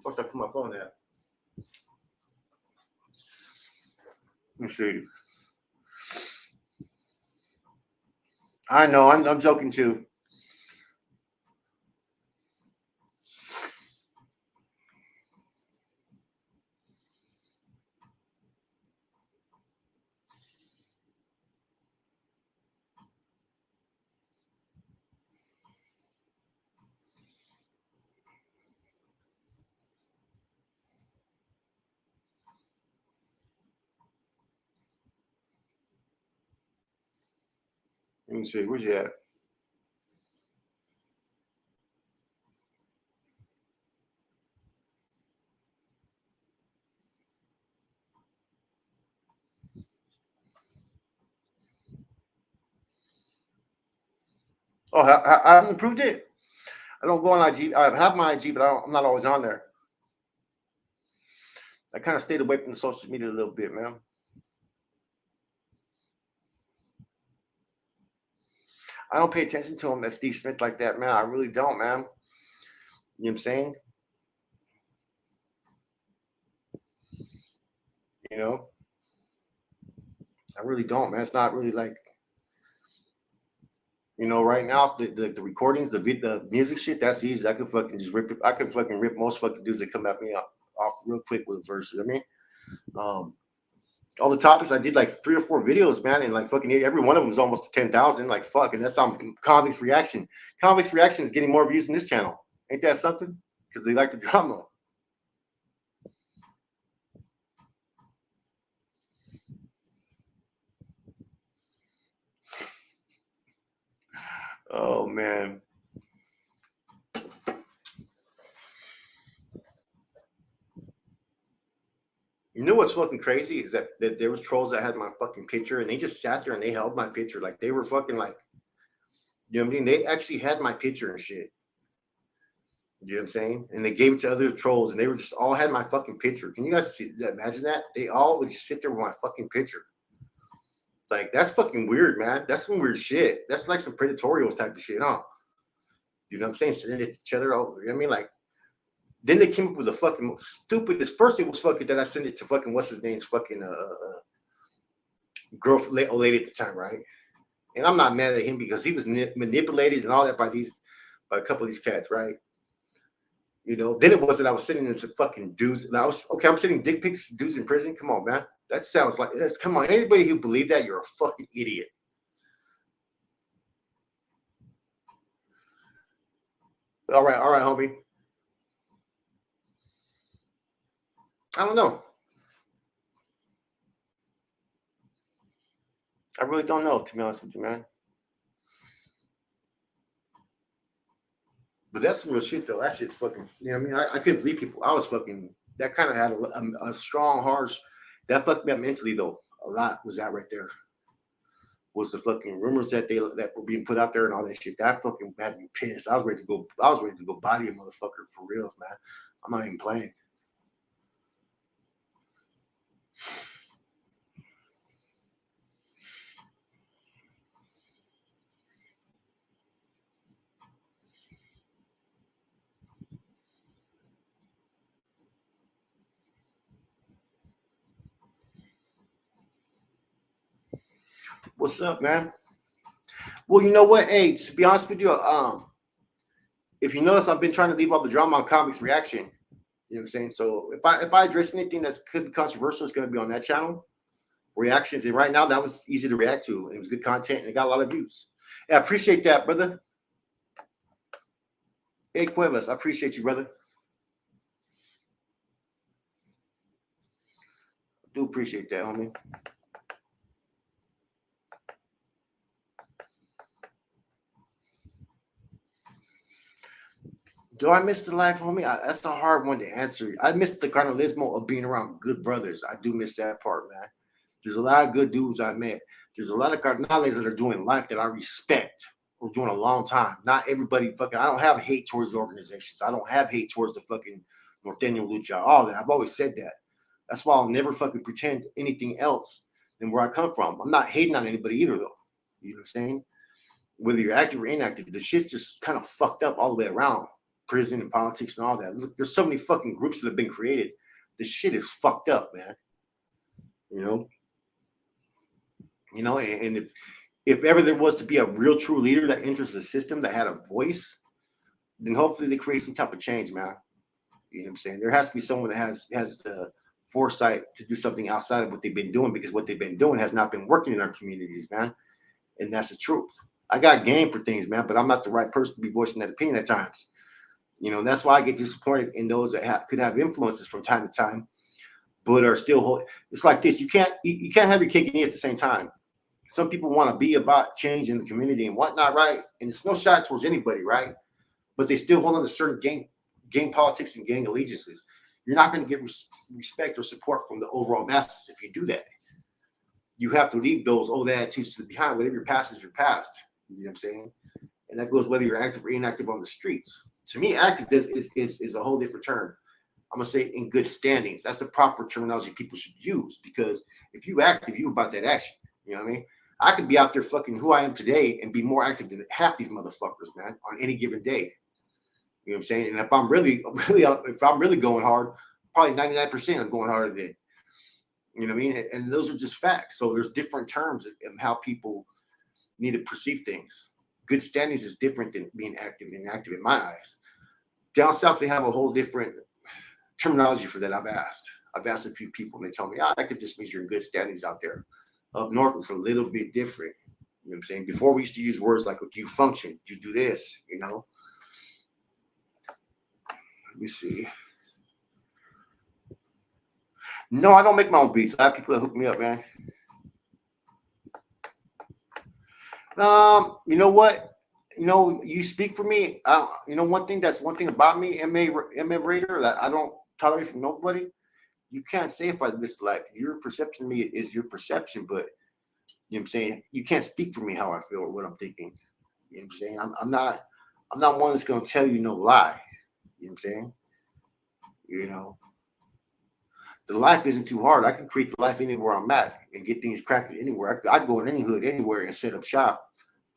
Speaker 1: Fuck, I put my phone at. Let me see. I know. I'm joking too. Let me see. Where's you at? Oh, I haven't improved it. I don't go on IG. I have my IG, but I'm not always on there. I kind of stayed away from the social media a little bit, man. I don't pay attention to him as Steve Smith like that, man. I really don't, man. You know what I'm saying? You know, I really don't, man. It's not really like, right now the recordings, the music shit, that's easy. I could fucking just rip it. I could fucking rip most fucking dudes that come at me off real quick with verses. I mean, all the topics I did like 3 or 4 videos, man, and like fucking every one of them is almost 10,000. Like fuck, and that's on Convict's Reaction. Convict's Reaction is getting more views than this channel. Ain't that something? Because they like the drama. Oh man. You know what's fucking crazy is that there was trolls that had my fucking picture and they just sat there and they held my picture like they were fucking like, you know what I mean? They actually had my picture and shit. You know what I'm saying? And they gave it to other trolls and they were just all had my fucking picture. Can you guys see that? Imagine that? They all would just sit there with my fucking picture. Like that's fucking weird, man. That's some weird shit. That's like some predatorial type of shit, huh? You know what I'm saying? Sending it to each other. Oh, you know what I mean? Like then they came up with the fucking stupidest. First, it was fucking that I sent it to fucking what's his name's fucking girlfriend, old lady at the time, right? And I'm not mad at him because he was manipulated and all that by a couple of these cats, right? Then it was that I was sending them to fucking dudes. And I'm sending dick pics to dudes in prison. Come on, man. That sounds like come on. Anybody who believe that, you're a fucking idiot. All right, homie. I don't know. I really don't know, to be honest with you, man. But that's some real shit, though. That shit's fucking. You know what I mean? I couldn't believe people. I was fucking. That kind of had a strong, harsh. That fucked me up mentally, though. A lot was that right there. Was the fucking rumors that were being put out there and all that shit. That fucking had me pissed. I was ready to go. I was ready to go body a motherfucker for real, man. I'm not even playing. What's up, man? Well, you know what? Hey, to be honest with you, if you notice, I've been trying to leave all the drama on comics reaction. You know what I'm saying? So if I address anything that could be controversial, it's going to be on that channel. Reactions, and right now that was easy to react to. And it was good content, and it got a lot of views. Yeah, I appreciate that, brother. Hey, Cuevas, I appreciate you, brother. I do appreciate that, homie. Do I miss the life, homie? That's a hard one to answer. I miss the carnalismo of being around good brothers. I do miss that part, man. There's a lot of good dudes I met. There's a lot of carnales that are doing life that I respect or doing a long time. Not everybody fucking. I don't have hate towards the organizations. I don't have hate towards the fucking Norteño Lucha. All that. I've always said that. That's why I'll never fucking pretend anything else than where I come from. I'm not hating on anybody either, though. You know what I'm saying? Whether you're active or inactive, the shit's just kind of fucked up all the way around. Prison and politics and all that. Look, there's so many fucking groups that have been created. The shit is fucked up, man. You know, and if ever there was to be a real true leader that enters the system that had a voice, then hopefully they create some type of change, man. You know what I'm saying? There has to be someone that has the foresight to do something outside of what they've been doing, because what they've been doing has not been working in our communities, man. And that's the truth. I got game for things, man, but I'm not the right person to be voicing that opinion at times. You know, that's why I get disappointed in those that could have influences from time to time, but are still holding. It's like this: you can't have your cake and eat at the same time. Some people want to be about change in the community and whatnot, right? And it's no shot towards anybody, right? But they still hold on to certain gang politics and gang allegiances. You're not going to get respect or support from the overall masses if you do that. You have to leave those old attitudes to the behind. Whatever your past is your past. You know what I'm saying? And that goes whether you're active or inactive on the streets. To me, active is a whole different term. I'm gonna say in good standings. That's the proper terminology people should use, because if you active, you about that action. You know what I mean? I could be out there fucking who I am today and be more active than half these motherfuckers, man, on any given day. You know what I'm saying? And if I'm really going hard, probably 99% I'm going harder than. You know what I mean? And those are just facts. So there's different terms of how people need to perceive things. Good standings is different than being active and inactive in my eyes. Down south, they have a whole different terminology for that. I've asked a few people, and they tell me, active just means you're in good standings out there. Up north, it's a little bit different. You know what I'm saying? Before, we used to use words like, do you function? Do you do this? You know? Let me see. No, I don't make my own beats. I have people that hook me up, man. You know what? You know, you speak for me. You know, one thing about me, MA Raider, that I don't tolerate from nobody. You can't say if I miss life. Your perception of me is your perception, but you know what I'm saying? You can't speak for me how I feel or what I'm thinking. You know what I'm saying? I'm not one that's gonna tell you no lie. You know what I'm saying? You know, the life isn't too hard. I can create the life anywhere I'm at and get things cracking anywhere. I'd go in any hood anywhere and set up shop.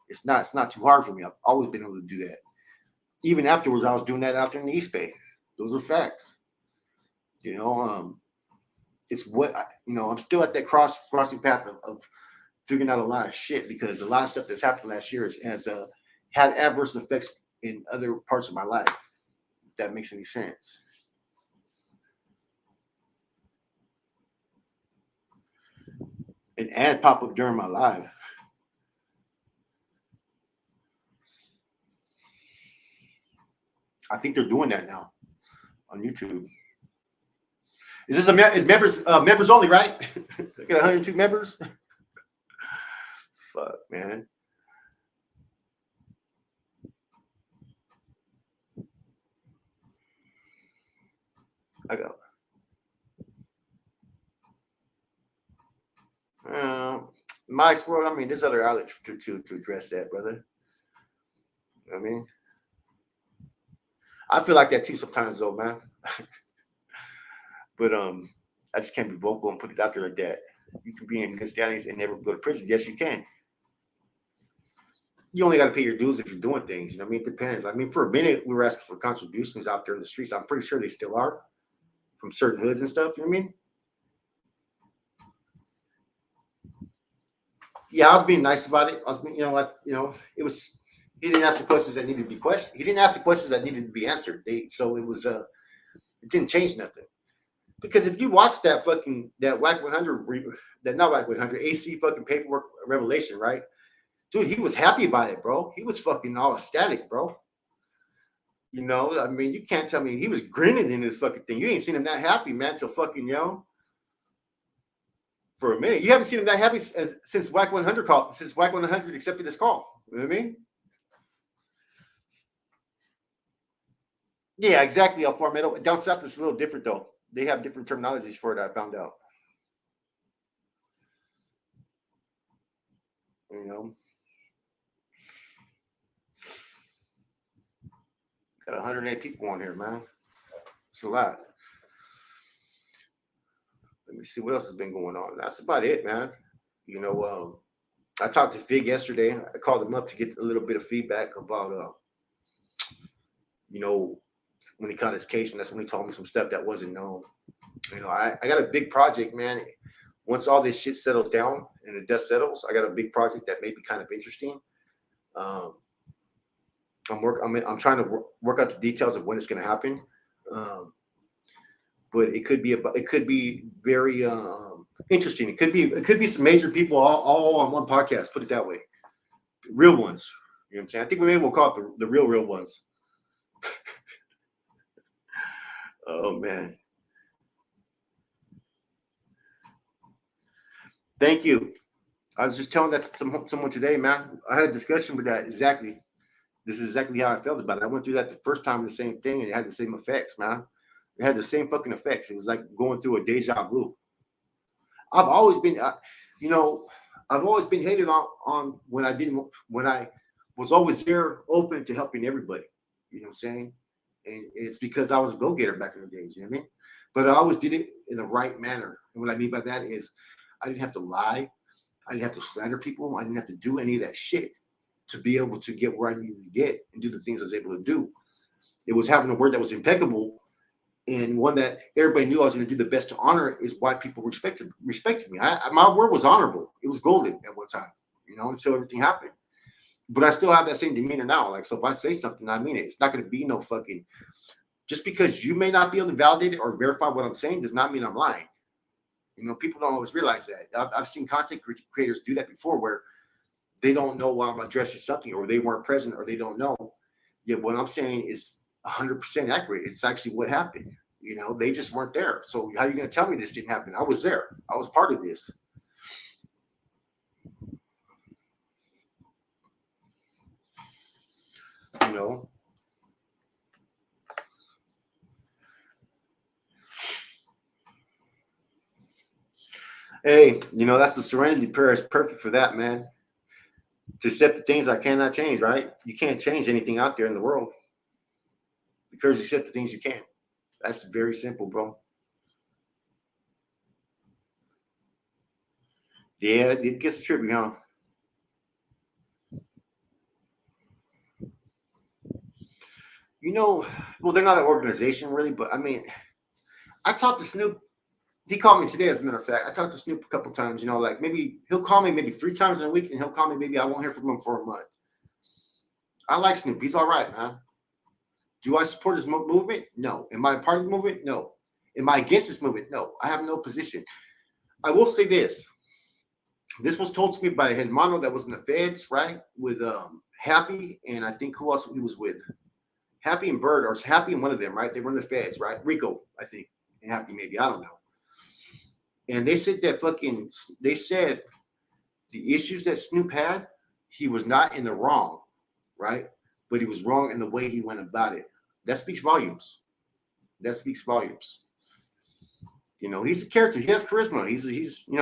Speaker 1: It's not too hard for me. I've always been able to do that. Even afterwards, I was doing that out there in the East Bay. Those are facts. You know, it's what I'm still at that crossing path of figuring out a lot of shit, because a lot of stuff that's happened last year has had adverse effects in other parts of my life. If that makes any sense. An ad pop up during my live. I think they're doing that now on YouTube. Is this is members only, right? I got 102 members. Fuck, man. I got. My world. I mean, there's other outlets to address that, brother. I mean, I feel like that too sometimes, though, man. But I just can't be vocal and put it out there like that. You can be in good standings and never go to prison. Yes, you can. You only got to pay your dues if you're doing things. You know what I mean? It depends. I mean, for a minute, we were asking for contributions out there in the streets. I'm pretty sure they still are from certain hoods and stuff. You know what I mean? Yeah, I was being nice about it. I was being, it was. He didn't ask the questions that needed to be questioned. He didn't ask the questions that needed to be answered. So it was. It didn't change nothing. Because if you watch that WAC 100, that not WAC 100 AC fucking paperwork revelation, right? Dude, he was happy about it, bro. He was fucking all ecstatic, bro. You know, I mean, you can't tell me he was grinning in this fucking thing. You ain't seen him that happy, man, till fucking for a minute. You haven't seen him that happy since WAC 100 since WAC 100 accepted his call. You know what I mean? Yeah, exactly. El Formedo. Down south, it's a little different though. They have different terminologies for it. I found out. You know, got 108 people on here, man. It's a lot. Let me see what else has been going on. That's about it, man. You know, I talked to Fig yesterday. I called him up to get a little bit of feedback about, when he caught his case, and that's when he told me some stuff that wasn't known. You know, I got a big project, man. Once all this shit settles down and the dust settles, I got a big project that may be kind of interesting. I'm trying to work out the details of when it's going to happen. But it could be very interesting. It could be some major people all on one podcast. Put it that way, real ones. You know what I'm saying? I think we'll call it the real ones. Oh man, thank you. I was just telling that to someone today, man. I had a discussion with that exactly. This is exactly how I felt about it. I went through that the first time, the same thing, and it had the same effects, man. It had the same fucking effects. It was like going through a deja vu. I've always been, I've always been hated on when I was always there, open to helping everybody. You know what I'm saying? And it's because I was a go-getter back in the days. You know what I mean? But I always did it in the right manner. And what I mean by that is, I didn't have to lie. I didn't have to slander people. I didn't have to do any of that shit to be able to get where I needed to get and do the things I was able to do. It was having a word that was impeccable and one that everybody knew I was going to do the best to honor is why people respected me. My word was honorable. It was golden at one time, until everything happened. But I still have that same demeanor now. Like, so if I say something, I mean it. It's not going to be no fucking, just because you may not be able to validate it or verify what I'm saying does not mean I'm lying. People don't always realize that. I've seen content creators do that before where they don't know why I'm addressing something or they weren't present or they don't know. Yeah, what I'm saying is 100% accurate. It's actually what happened. They just weren't there. So how are you going to tell me this didn't happen? I was there. I was part of this. Hey, that's the serenity prayer. Is perfect for that, man. To accept the things I cannot change, right? You can't change anything out there in the world. Because you accept the things you can. That's very simple, bro. Yeah, it gets trippy, huh? Well, they're not an organization really, but I mean, I talked to Snoop. He called me today, as a matter of fact. I talked to Snoop a couple times, like maybe he'll call me maybe 3 times in a week and he'll call me maybe I won't hear from him for a month. I like Snoop. He's all right, man. Do I support his movement? No. Am I a part of the movement? No. Am I against this movement? No. I have no position. I will say this. This was told to me by a hermano that was in the feds, right? With Happy, and I think who else he was with? Happy and Bird, or Happy and one of them, right? They were in the feds, right? Rico, I think, and Happy maybe, I don't know. And they said the issues that Snoop had, he was not in the wrong, right? But he was wrong in the way he went about it. That speaks volumes. That speaks volumes. You know, he's a character. He has charisma. He's he's a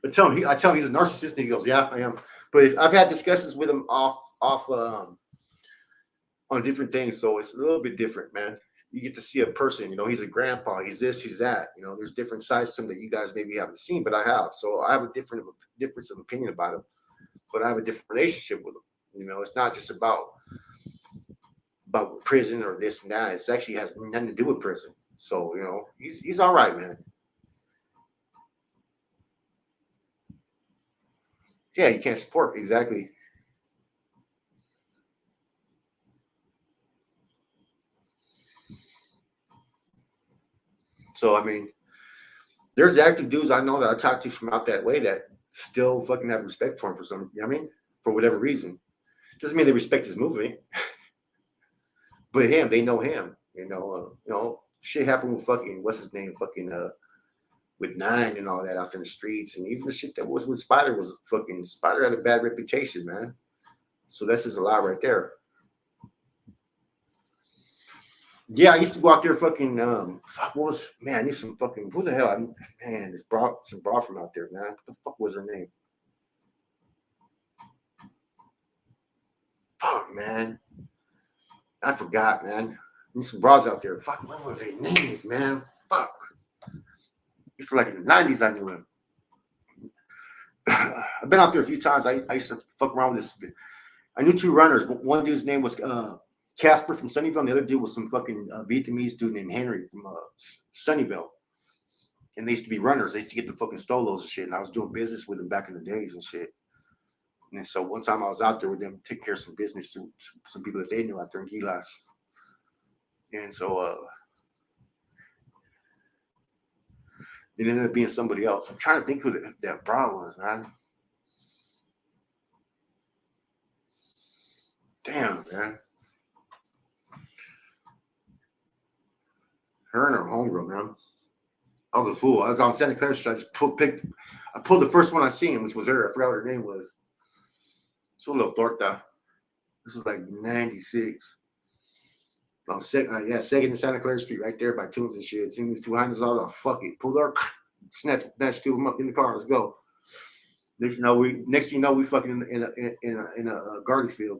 Speaker 1: I tell him he's a narcissist. And he goes, yeah, I am. But I've had discussions with him off on different things, so it's a little bit different, man. You get to see a person. You know, he's a grandpa. He's this. He's that. You know, there's different sides to him that you guys maybe haven't seen, but I have. So I have a difference of opinion about him, but I have a different relationship with him. You know, it's not just about prison or this and that. It actually has nothing to do with prison. So, you know, he's all right, man. Yeah, you can't support exactly. So I mean, there's active dudes I know that I talk to from out that way that still fucking have respect for him for some, you know what I mean? For whatever reason. Doesn't mean they respect his movement. But him, they know him. Shit happened with fucking what's his name? Fucking with Nine and all that out in the streets. And even the shit that was with Spider was fucking Spider had a bad reputation, man. So that's just a lot right there. Yeah, I used to go out there fucking fuck what was man, I need some fucking who the hell man, this some bra from out there, man. What the fuck was her name? Fuck man. I forgot, man. Need some bras out there. Fuck, what was their names, man? Fuck. It's like in the 90s I knew him. I've been out there a few times. I used to fuck around with this. I knew two runners. One dude's name was Casper from Sunnyvale, and the other dude was some fucking Vietnamese dude named Henry from Sunnyvale. And they used to be runners. They used to get the fucking stolos and shit. And I was doing business with them back in the days and shit. And so one time I was out there with them, taking care of some business to some people that they knew out there in Gilas. And so it ended up being somebody else. I'm trying to think who that bra was, man. Damn, man. Her and her homegirl, man. I was a fool. I was on Santa Clara Street. I pulled the first one I seen, which was her. I forgot what her name was. So little torta. This was like 96. On second and Santa Clara Street, right there by Tunes and shit. Seen these two hyenas all off. Fuck it. Pulled her, snatched two of them up in the car. Let's go. Next thing you know, we fucking in a garden field.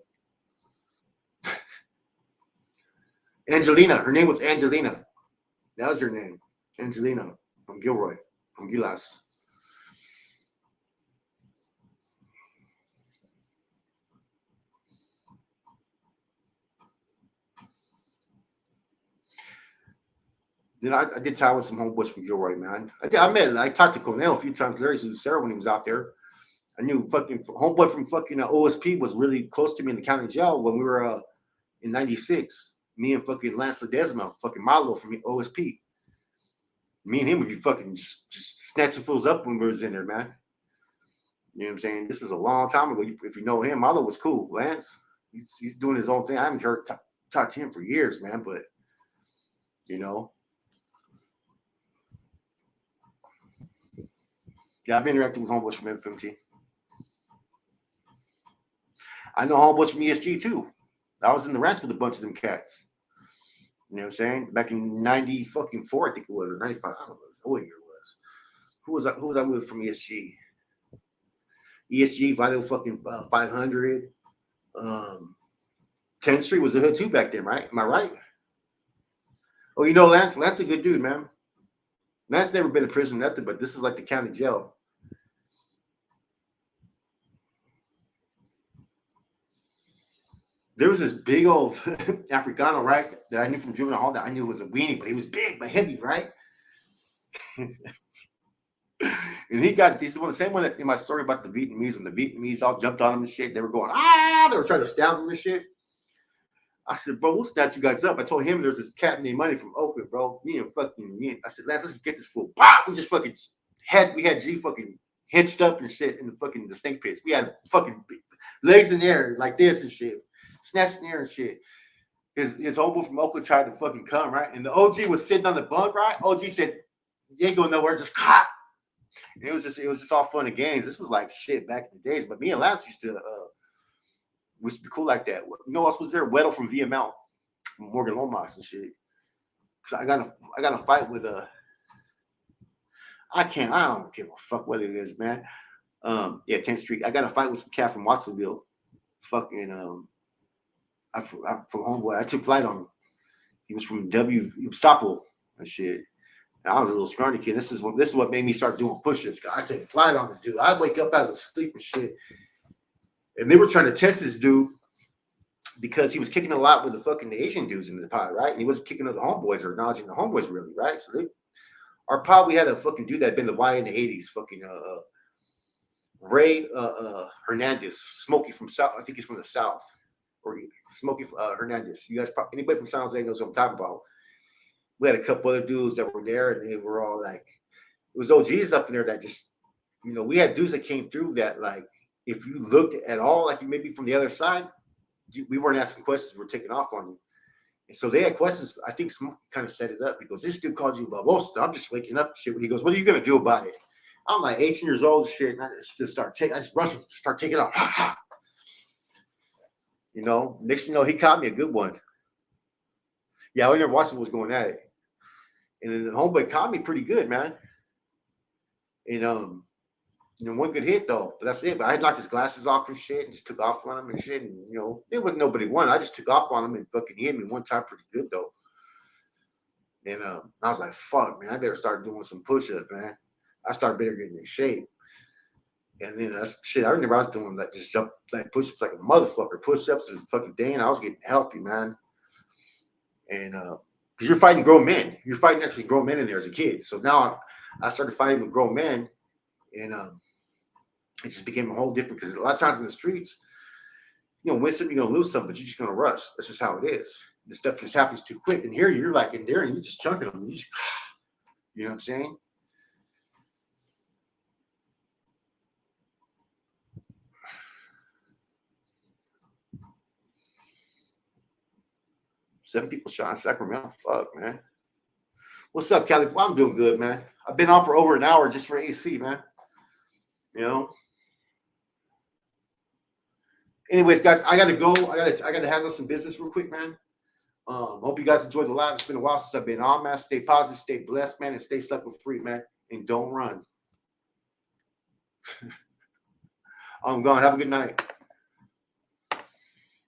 Speaker 1: Angelina. Her name was Angelina. That was her name. Angelina from Gilroy, from Gilas. Then I did tie with some homeboys from Gilroy, man. I talked to Cornell a few times. Larry Sarah when he was out there. I knew fucking homeboy from fucking OSP was really close to me in the county jail when we were in '96. Me and fucking Lance Ledesma, fucking Malo from OSP. Me and him would be fucking just snatching fools up when we was in there, man. You know what I'm saying? This was a long time ago. If you know him, Malo was cool. Lance, he's doing his own thing. I haven't heard talk to him for years, man. But you know, yeah, I've interacted with homeboys from FMT. I know homeboys from ESG too. I was in the ranch with a bunch of them cats. You know what I'm saying? Back in '94, I think it was, or '95. I don't know what year it was. Who was I with from ESG? ESG, Vital fucking 500. 10th Street was the hood too back then, right? Am I right? Oh, you know Lance? Lance a good dude, man. Lance never been in prison, nothing, but this is like the county jail. There was this big old Africano, right? That I knew from juvenile hall that I knew was a weenie, but he was big but heavy, right? And he got this one, the same one that in my story about the Vietnamese, when the Vietnamese all jumped on him and shit, they were going, they were trying to stab him and shit. I said, bro, we'll snatch you guys up. I told him there's this cat named Money from Oakland, bro. I said, let's get this fool. We just fucking we had G fucking hitched up and shit in the snake pits. We had fucking legs in the air like this and shit. Snatched in the air and shit. his homeboy from Oakland tried to fucking come, right? And the OG was sitting on the bunk, right? OG said, "You ain't going nowhere, just cop." And it was just all fun and games. This was like shit back in the days. But me and Lance used to be cool like that. You know what else was there? Weddle from VML, Morgan Lomas and shit. Cause I got a fight with I don't give a fuck what it is, man. Yeah, 10th Street. I got a fight with some cat from Watsonville. Fucking I'm from homeboy. I took flight on him. He was from Sapo and shit. And I was a little scrawny kid. This is what made me start doing push-ups. I take flight on the dude. I'd wake up out of sleep and shit. And they were trying to test this dude because he was kicking a lot with the fucking Asian dudes in the pod, right? And he wasn't kicking with the homeboys or acknowledging the homeboys really, right? So our pod, we had a fucking dude that had been the Y in the 80s, fucking Ray Hernandez, Smokey from South. I think he's from the South. Or Smokey Hernandez. You guys, anybody from San Jose knows what I'm talking about. We had a couple other dudes that were there, and they were all like, it was OGs up in there that just, we had dudes that came through that, like, if you looked at all, like you maybe from the other side, we weren't asking questions, we were taking off on you. And so they had questions. I think Smokey kind of set it up. He goes, "This dude called you babosta. I'm just waking up." Shit. He goes, "What are you gonna do about it?" I'm like 18 years old, shit. And I just start taking off. Ha, ha. Next thing you know, he caught me a good one. Yeah, I never watched him was going at it. And then the homeboy caught me pretty good, man. And one good hit though, but that's it. But I had knocked his glasses off and shit and just took off on him and shit. And it was nobody won. I just took off on him and fucking hit me one time pretty good though. And I was like, fuck, man, I better start doing some push-ups, man. I started better getting in shape. And then that's shit. I remember I was doing that, just jump like push-ups like a motherfucker. Push-ups is fucking day, and I was getting healthy, man. And because you're fighting grown men, you're fighting actually grown men in there as a kid. So now I started fighting with grown men, and it just became a whole different. Because a lot of times in the streets, win some, you're gonna lose some, but you're just gonna rush. That's just how it is. This stuff just happens too quick. And here you're like in there, and you're just chunking them. You know what I'm saying? Seven people shot in Sacramento. Fuck, man. What's up, Cali? Well, I'm doing good, man. I've been on for over an hour just for AC, man. Anyways, guys, I gotta go. I gotta handle some business real quick, man. Hope you guys enjoyed the live. It's been a while since I've been on, man. Stay positive, stay blessed, man, and stay sucker free, man. And don't run. I'm gone. Have a good night.